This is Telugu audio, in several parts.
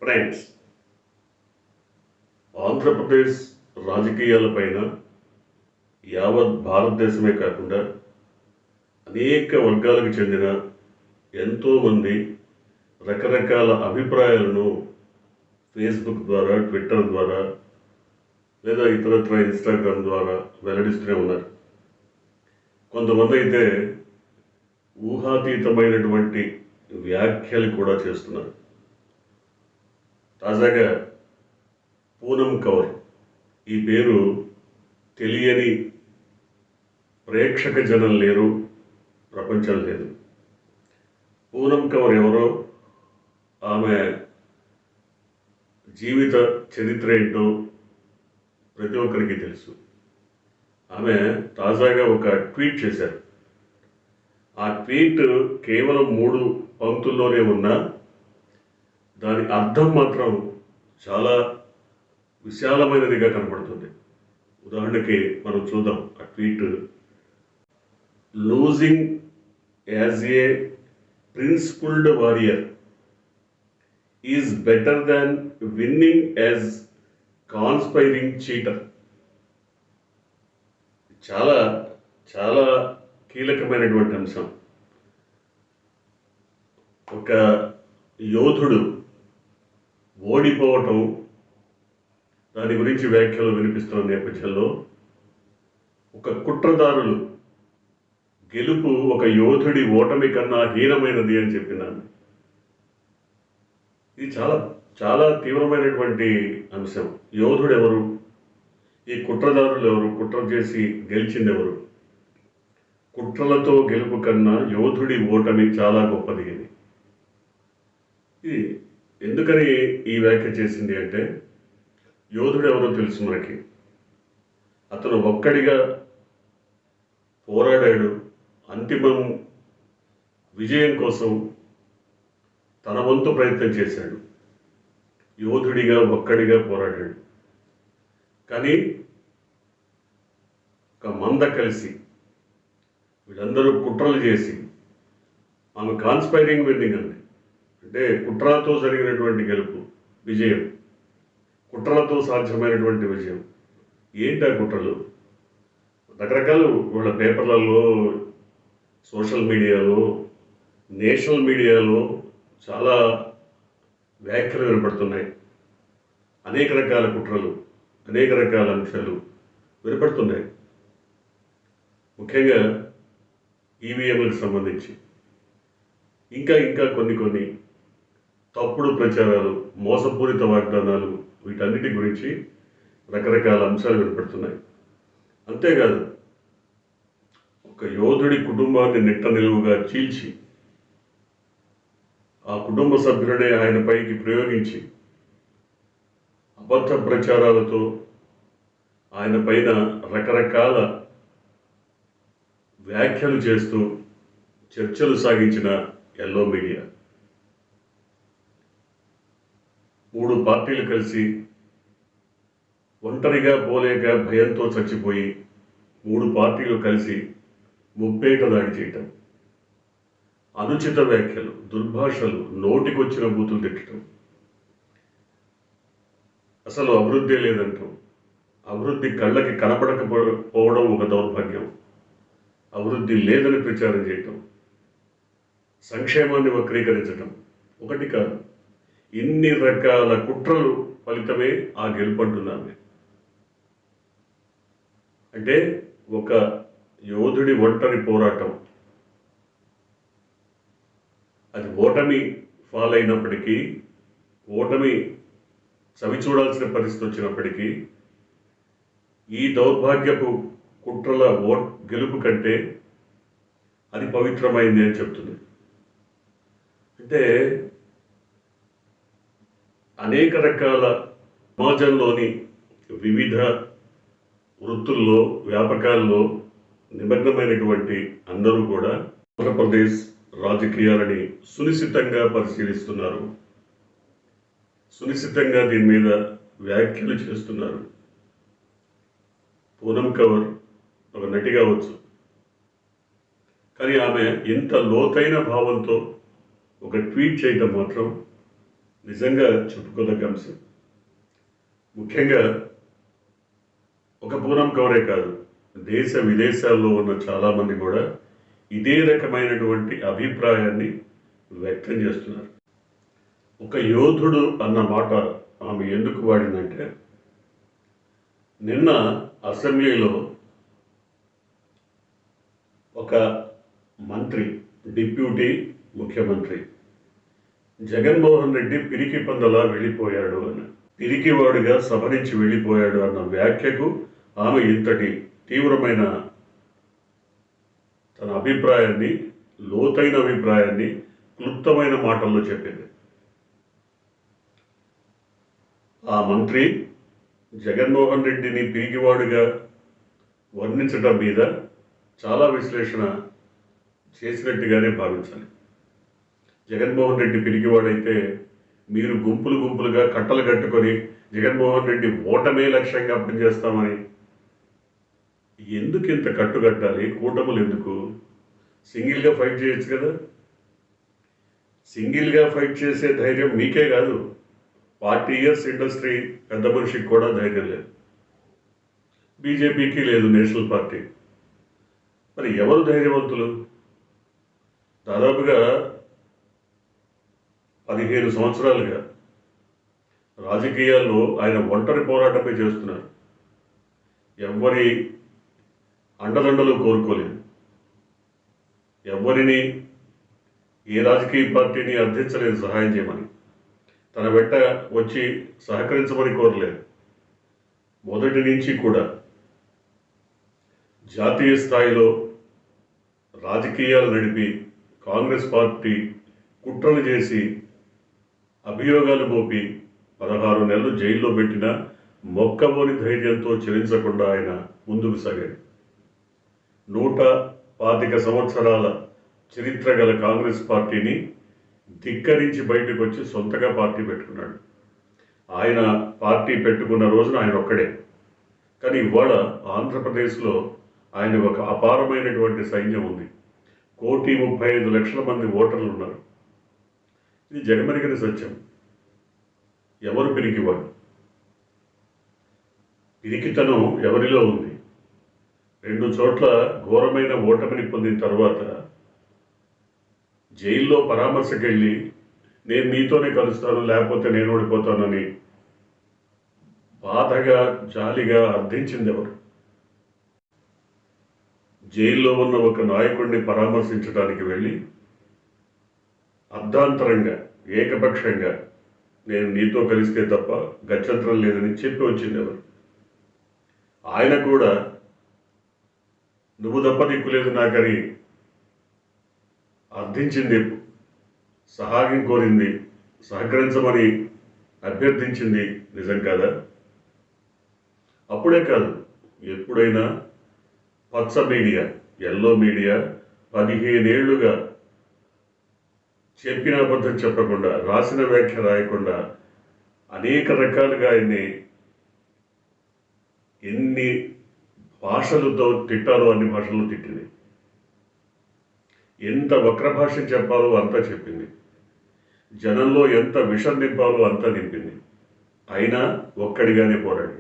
ఫ్రెండ్స్, ఆంధ్రప్రదేశ్ రాజకీయాలపైన యావత్ భారతదేశమే కాకుండా అనేక వర్గాలకు చెందిన ఎంతోమంది రకరకాల అభిప్రాయాలను ఫేస్బుక్ ద్వారా, ట్విట్టర్ ద్వారా లేదా ఇతరత్ర ఇన్స్టాగ్రామ్ ద్వారా వెల్లడిస్తూనే ఉన్నారు. కొంతమంది అయితే ఊహాతీతమైనటువంటి వ్యాఖ్యలు కూడా చేస్తున్నారు. తాజాగా పూనం కౌర్, ఈ పేరు తెలియని ప్రేక్షక జనం లేరు, ప్రపంచం లేదు. పూనం కౌర్ ఎవరో, ఆమె జీవిత చరిత్ర ఏంటో ప్రతి ఒక్కరికి తెలుసు. ఆమె తాజాగా ఒక ట్వీట్ చేశారు. ఆ ట్వీట్ కేవలం 3 పంక్తుల్లోనే ఉన్నా దాని అర్థం మాత్రం చాలా విశాలమైనదిగా కనపడుతుంది. ఉదాహరణకి మనం చూద్దాం ఆ tweet. Losing as a principled warrior is better than winning as conspiring cheater. చాలా చాలా కీలకమైనటువంటి అంశం. ఒక యోధుడు ఓడిపోవటం, దాని గురించి వ్యాఖ్యలు వినిపిస్తున్న నేపథ్యంలో ఒక కుట్రదారులు గెలుపు ఒక యోధుడి ఓటమి కన్నా హీనమైనది అని చెప్పినాను. ఇది చాలా చాలా తీవ్రమైనటువంటి అంశం. యోధుడు ఎవరు? ఈ కుట్రదారులు ఎవరు? కుట్ర చేసి గెలిచింది ఎవరు? కుట్రలతో గెలుపు కన్నా యోధుడి ఓటమి చాలా గొప్పది. ఇది ఎందుకని ఈ వ్యాఖ్య చేసింది అంటే, యోధుడు ఎవరో తెలుసు మనకి. అతను ఒక్కడిగా పోరాడాడు, అంతిమం విజయం కోసం తన వంతు ప్రయత్నం చేశాడు. యోధుడిగా ఒక్కడిగా పోరాడాడు. కానీ ఒక మంద కలిసి వీళ్ళందరూ కుట్రలు చేసి, ఆమె కాన్స్పైరింగ్ విన్నింగ్ అండి, అంటే కుట్రలతో జరిగినటువంటి గెలుపు, విజయం, కుట్రలతో సాధ్యమైనటువంటి విజయం. ఏంటి ఆ కుట్రలు? రకరకాలు వాళ్ళ పేపర్లలో, సోషల్ మీడియాలో, నేషనల్ మీడియాలో చాలా వ్యాఖ్యలు వినపడుతున్నాయి. అనేక రకాల కుట్రలు, అనేక రకాల అంశాలు వినపడుతున్నాయి. ముఖ్యంగా ఈవీఎంలకు సంబంధించి ఇంకా ఇంకా కొన్ని తప్పుడు ప్రచారాలు, మోసపూరిత వాగ్దానాలు, వీటన్నిటి గురించి రకరకాల అంశాలు వినపడుతున్నాయి. అంతేకాదు, ఒక యోధుడి కుటుంబాన్ని నిట్ట నిలువుగా చీల్చి ఆ కుటుంబ సభ్యులనే ఆయన పైకి ప్రయోగించి అబద్ధ ప్రచారాలతో ఆయన పైన రకరకాల వ్యాఖ్యలు చేస్తూ చర్చలు సాగించిన ఎల్లో మీడియా. 3 పార్టీలు కలిసి ఒంటరిగా పోలేక భయంతో చచ్చిపోయి 3 పార్టీలు కలిసి ముప్పేట దాడి చేయటం, అనుచిత వ్యాఖ్యలు, దుర్భాషలు, నోటికొచ్చిన బూతులు తిట్టడం, అసలు అభివృద్ధి లేదంటాం, అభివృద్ధి కళ్ళకి కనపడకపోవడం ఒక దౌర్భాగ్యం, అభివృద్ధి లేదని ప్రచారం చేయటం, సంక్షేమాన్ని వక్రీకరించడం, ఒకటి కాదు ఇన్ని రకాల కుట్రలు ఫలితమే ఆ గెలుపంటున్నామే. అంటే ఒక యోధుడి ఒంటరి పోరాటం, అది ఓటమి పాలైనప్పటికీ, ఓటమి చవి చూడాల్సిన పరిస్థితి వచ్చినప్పటికీ, ఈ దౌర్భాగ్యపు కుట్రల గెలుపు కంటే అది పవిత్రమైంది అని చెప్తుంది. అంటే అనేక రకాల సమాజంలోని వివిధ వృత్తుల్లో, వ్యాపకాల్లో నిమగ్నమైనటువంటి అందరూ కూడా ఆంధ్రప్రదేశ్ రాజకీయాలని సునిశితంగా పరిశీలిస్తున్నారు, సునిశితంగా దీని మీద వ్యాఖ్యలు చేస్తున్నారు. పూనం కౌర్ ఒక నటి కావచ్చు, కానీ ఆమె ఎంత లోతైన భావంతో ఒక ట్వీట్ చేయటం మాత్రం నిజంగా చెప్పుకోదగ్గ అంశం. ముఖ్యంగా ఒక పూనం కవరే కాదు, దేశ విదేశాల్లో ఉన్న చాలామంది కూడా ఇదే రకమైనటువంటి అభిప్రాయాన్ని వ్యక్తం చేస్తున్నారు. ఒక యోధుడు అన్న మాట ఆమె ఎందుకు వాడిందంటే, నిన్న అసెంబ్లీలో ఒక మంత్రి, డిప్యూటీ ముఖ్యమంత్రి జగన్మోహన్ రెడ్డి పిరికి పందలా వెళ్ళిపోయాడు అని, పిరికివాడుగా సభ నుంచి వెళ్ళిపోయాడు అన్న వ్యాఖ్యకు ఆమె ఇంతటి తీవ్రమైన తన అభిప్రాయాన్ని, లోతైన అభిప్రాయాన్ని క్లుప్తమైన మాటల్లో చెప్పింది. ఆ మంత్రి జగన్మోహన్ రెడ్డిని పిరికివాడుగా వర్ణించడం మీద చాలా విశ్లేషణ చేసినట్టుగానే భావించాలి. జగన్మోహన్ రెడ్డి పిరికివాడైతే మీరు గుంపులు గుంపులుగా కట్టలు కట్టుకొని జగన్మోహన్ రెడ్డి ఓటమే లక్ష్యంగా పనిచేస్తామని ఎందుకు ఇంత కట్టుకట్టాలి? కూటములు ఎందుకు? సింగిల్గా ఫైట్ చేయొచ్చు కదా. సింగిల్గా ఫైట్ చేసే ధైర్యం మీకే కాదు, 40 ఇయర్స్ ఇండస్ట్రీ పెద్ద మనిషికి కూడా ధైర్యం లేదు, బీజేపీకి లేదు, నేషనల్ పార్టీ. మరి ఎవరు ధైర్యవంతులు? దాదాపుగా 15 సంవత్సరాలుగా రాజకీయాల్లో ఆయన ఒంటరి పోరాటమే చేస్తున్నారు. ఎవరి అండదండలు కోరుకోలేదు, ఎవరిని ఏ రాజకీయ పార్టీని అర్థించలేదు సహాయం చేయమని, తన వెంట వచ్చి సహకరించమని కోరలేదు. మొదటి నుంచి కూడా జాతీయ స్థాయిలో రాజకీయాలు నడిపి కాంగ్రెస్ పార్టీ కుట్రలు చేసి అభియోగాలు మోపి 16 నెలలు జైల్లో పెట్టిన మొక్కబోని ధైర్యంతో చెలించకుండా ఆయన ముందుకు సాగాడు. 125 సంవత్సరాల చరిత్ర గల కాంగ్రెస్ పార్టీని ధిక్కరించి బయటకు వచ్చి సొంతగా పార్టీ పెట్టుకున్నాడు. ఆయన పార్టీ పెట్టుకున్న రోజున ఆయన ఒక్కడే. కానీ ఇవాళ ఆంధ్రప్రదేశ్లో ఆయన ఒక అపారమైనటువంటి సైన్యం ఉంది. 1,35,00,000 మంది ఓటర్లు ఉన్నారు. ఇది జగమెరిగిన సత్యం. ఎవరు పిరికివాడు? పిరికితనం ఎవరిలో ఉంది? 2 చోట్ల ఘోరమైన ఓటమిని పొందిన తర్వాత జైల్లో పరామర్శకెళ్ళి నేను మీతోనే కలుస్తాను లేకపోతే నేను ఓడిపోతానని బాధగా జాలిగా అర్థించింది ఎవరు? జైల్లో ఉన్న ఒక నాయకుడిని పరామర్శించడానికి వెళ్ళి అర్ధాంతరంగా ఏకపక్షంగా నేను నీతో కలిస్తే తప్ప గత్యంతరం లేదని చెప్పి వచ్చింది ఎవరు? ఆయన కూడా నువ్వు తప్ప దిక్కులేదు నాకని అర్థించింది, సహాయం కోరింది, సహకరించమని అభ్యర్థించింది నిజం కాదా? అప్పుడే కాదు, ఎప్పుడైనా పచ్చ మీడియా, ఎల్లో మీడియా 15 ఏళ్లుగా చెప్పిన అబద్ధం చెప్పకుండా, రాసిన వ్యాఖ్య రాయకుండా అనేక రకాలుగా ఆయన్ని ఎన్ని భాషలతో తిట్టారో అన్ని భాషల్లో తిట్టింది. ఎంత వక్ర భాష చెప్పాలో అంతా చెప్పింది. జనంలో ఎంత విషం నింపాలో అంతా నింపింది. అయినా ఒక్కడిగానే పోరాడి.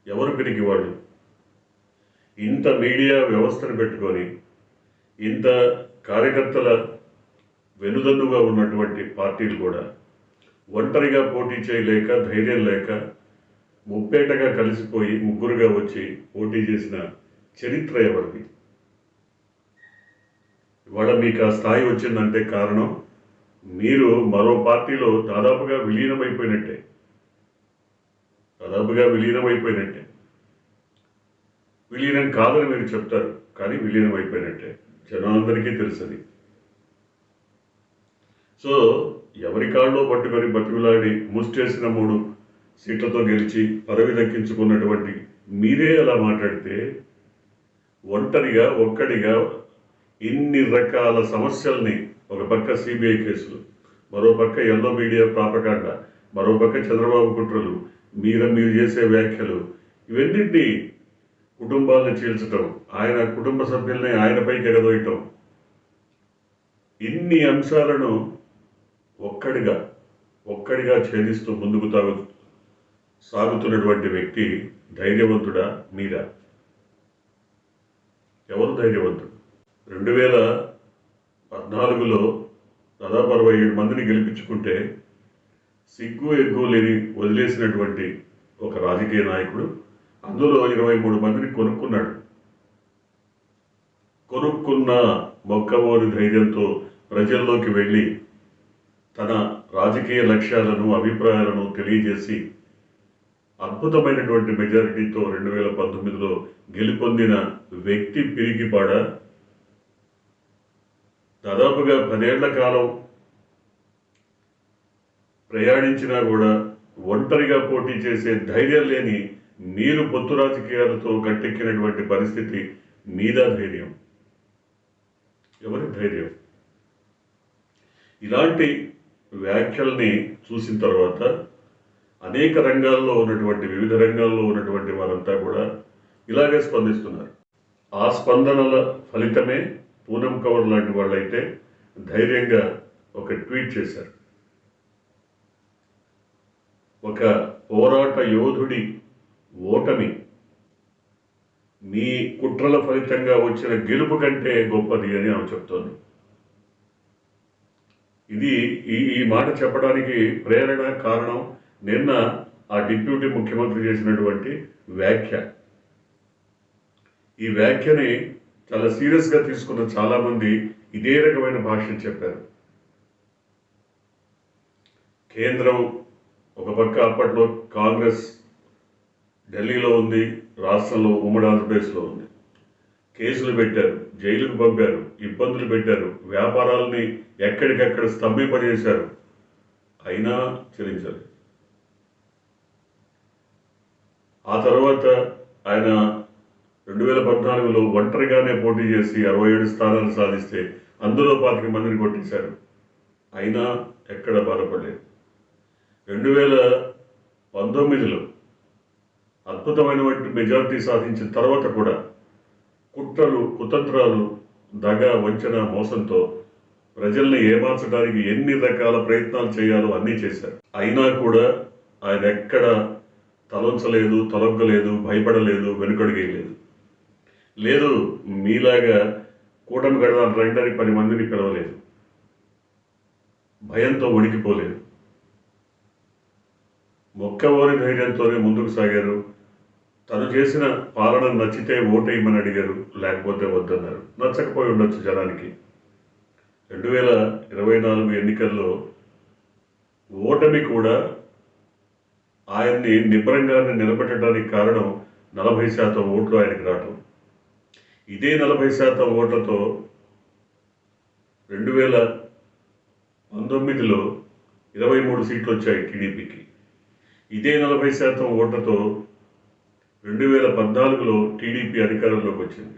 ఎవరు పిరికివాళ్ళు? ఇంత మీడియా వ్యవస్థను పెట్టుకొని, ఇంత కార్యకర్తల వెనుదన్నుగా ఉన్నటువంటి పార్టీలు కూడా ఒంటరిగా పోటీ చేయలేక, ధైర్యం లేక ముప్పేటగా కలిసిపోయి ముగ్గురుగా వచ్చి పోటీ చేసిన చరిత్ర ఎవరిది? ఇవాళ మీకు ఆ స్థాయి వచ్చిందంటే కారణం మీరు మరో పార్టీలో దాదాపుగా విలీనమైపోయినట్టే. విలీనం కాదని మీరు చెప్తారు, కానీ విలీనం అయిపోయినట్టే. జనాలందరికీ తెలుసది. సో ఎవరి కాళ్ళలో పట్టుకొని బతిమిలాడి ముష్టేసిన 3 సీట్లతో గెలిచి పదవి దక్కించుకున్నటువంటి మీరే అలా మాట్లాడితే, ఒంటరిగా ఒక్కడిగా ఇన్ని రకాల సమస్యల్ని, ఒక పక్క సిబిఐ కేసులు, మరో పక్క ఎల్లో మీడియా ప్రాపకాండ, మరో పక్క చంద్రబాబు కుట్రలు, మీరు చేసే వ్యాఖ్యలు, ఇవన్నింటినీ కుటుంబాలను చీల్చటం, ఆయన కుటుంబ సభ్యుల్ని ఆయనపైకి ఎగదోయటం, ఇన్ని అంశాలను ఒక్కడిగా ఒక్కడిగా ఛేదిస్తూ ముందుకు సాగుతున్నటువంటి వ్యక్తి ధైర్యవంతుడా మీరా? ఎవరు ధైర్యవంతుడు? 2014లో దాదాపు 67 మందిని గెలిపించుకుంటే సిగ్గు ఎగ్గు లేని వదిలేసినటువంటి ఒక రాజకీయ నాయకుడు అందులో 23 మందిని కొనుక్కున్న మొక్కవోని ధైర్యంతో ప్రజల్లోకి వెళ్ళి తన రాజకీయ లక్ష్యాలను అభిప్రాయాలను తెలియజేసి అద్భుతమైనటువంటి మెజారిటీతో 2019లో గెలుపొందిన వ్యక్తి పిరికిపాడ. దాదాపుగా 10 ఏళ్ల కాలం ప్రయాణించినా కూడా ఒంటరిగా పోటీ చేసే ధైర్యం లేని మీరు పొత్తు రాజకీయాలతో గట్టెక్కినటువంటి పరిస్థితి మీద ధైర్యం? ఎవరి ధైర్యం? ఇలాంటి వ్యాఖ్యల్ని చూసిన తర్వాత అనేక రంగాల్లో ఉన్నటువంటి వివిధ రంగాల్లో ఉన్నటువంటి వారంతా కూడా ఇలాగే స్పందిస్తున్నారు. ఆ స్పందనల ఫలితమే పూనం కవర్ లాంటి వాళ్ళైతే ధైర్యంగా ఒక ట్వీట్ చేశారు. ఒక పోరాట యోధుడి ఓటమి మీ కుట్రల ఫలితంగా వచ్చిన గెలుపు కంటే గొప్పది అని ఆమె చెప్తోంది. ఇది ఈ మాట చెప్పడానికి ప్రేరణ కారణం నిన్న ఆ డిప్యూటీ ముఖ్యమంత్రి చేసినటువంటి వ్యాఖ్య. ఈ వ్యాఖ్యని చాలా సీరియస్గా తీసుకున్న చాలామంది ఇదే రకమైన భాషను చెప్పారు. కేంద్రం ఒక పక్క అప్పట్లో కాంగ్రెస్ ఢిల్లీలో ఉంది, రాష్ట్రంలో ఉమ్మడి ఆంధ్రప్రదేశ్లో ఉంది. కేసులు పెట్టారు, జైలుకు పంపారు, ఇబ్బందులు పెట్టారు, వ్యాపారాలని ఎక్కడికక్కడ స్తంభింపజేశారు. అయినా చెల్లించాలి. ఆ తర్వాత ఆయన 2014లో ఒంటరిగానే పోటీ చేసి 67 స్థానాలు సాధిస్తే అందులో 25 మందిని కొట్టేశారు. అయినా ఎక్కడ బాధపడలేదు. 2019లో అద్భుతమైనటువంటి మెజారిటీ సాధించిన తర్వాత కూడా కుట్రలు, కుతంత్రాలు, దగ, వంచన, మోసంతో ప్రజల్ని ఏమార్చడానికి ఎన్ని రకాల ప్రయత్నాలు చేయాలో అన్నీ చేశారు. అయినా కూడా ఆయన ఎక్కడ తలొంచలేదు, తలొగ్గలేదు, భయపడలేదు, వెనుకడుగేయలేదు. లేదు మీలాగా కూటమి గడదాం రండని 10 మందిని పిలవలేదు, భయంతో వణికిపోలేదు. మొక్కవోని ధైర్యంతోనే ముందుకు సాగారు. తను చేసిన పాలన నచ్చితే ఓటేయమని అడిగారు, లేకపోతే వద్దన్నారు. నచ్చకపోయి ఉండొచ్చు జనానికి. 2024 ఎన్నికల్లో ఓటమి కూడా ఆయన్ని నిబ్రంగానే నిలబెట్టడానికి కారణం 40% ఓట్లు ఆయనకి రావటం. ఇదే 40% ఓట్లతో 2019లో 23 సీట్లు వచ్చాయి టీడీపీకి. ఇదే 40% ఓట్లతో 2014లో టీడీపీ అధికారంలోకి వచ్చింది.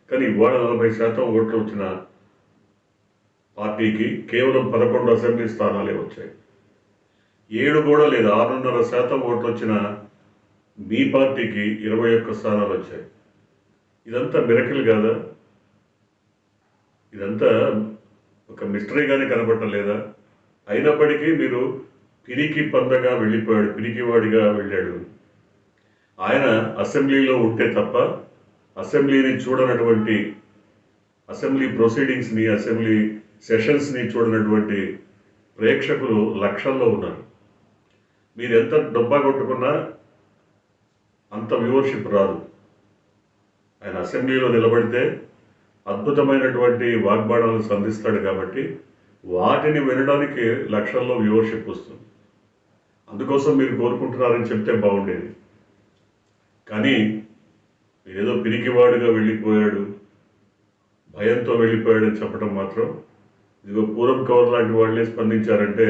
కానీ ఇవాళ 40% ఓట్లు వచ్చిన పార్టీకి కేవలం 11 అసెంబ్లీ స్థానాలే వచ్చాయి. 7 కూడా లేదు, 6.5% ఓట్లు వచ్చిన మీ పార్టీకి 21 స్థానాలు వచ్చాయి. ఇదంతా మిరకిల్ కాదా? ఇదంతా ఒక మిస్టరీగానే కనబడలేదా? అయినప్పటికీ మీరు పిరికి పందగా వెళ్ళిపోయాడు, పిరికివాడిగా వెళ్ళాడు. ఆయన అసెంబ్లీలో ఉంటే తప్ప అసెంబ్లీని చూడనటువంటి, అసెంబ్లీ ప్రొసీడింగ్స్ని, అసెంబ్లీ సెషన్స్ని చూడనటువంటి ప్రేక్షకులు లక్షల్లో ఉన్నారు. మీరు ఎంత డబ్బా కొట్టుకున్నా అంత వ్యూవర్షిప్ రాదు. ఆయన అసెంబ్లీలో నిలబడితే అద్భుతమైనటువంటి వాగ్బాణాలను సంధిస్తాడు కాబట్టి వాటిని వినడానికి లక్షల్లో వ్యూవర్షిప్ వస్తుంది. అందుకోసం మీరు కోరుకుంటున్నారని చెప్తే బాగుండేది. కానీ ఏదో పిరికివాడుగా వెళ్ళిపోయాడు, భయంతో వెళ్ళిపోయాడని చెప్పడం మాత్రం, ఇదిగో పూరం కవర్ లాంటి వాళ్ళే స్పందించారంటే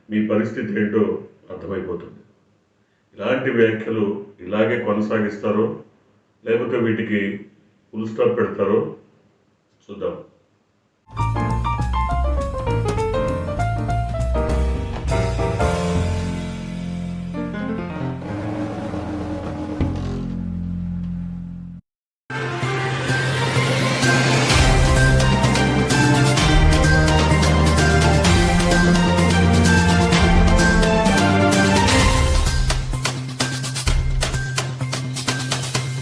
మీ పరిస్థితి ఏంటో అర్థమైపోతుంది. ఇలాంటి వ్యాఖ్యలు ఇలాగే కొనసాగిస్తారో లేకపోతే వీటికి ఫుల్ స్టాప్ పెడతారో చూద్దాం.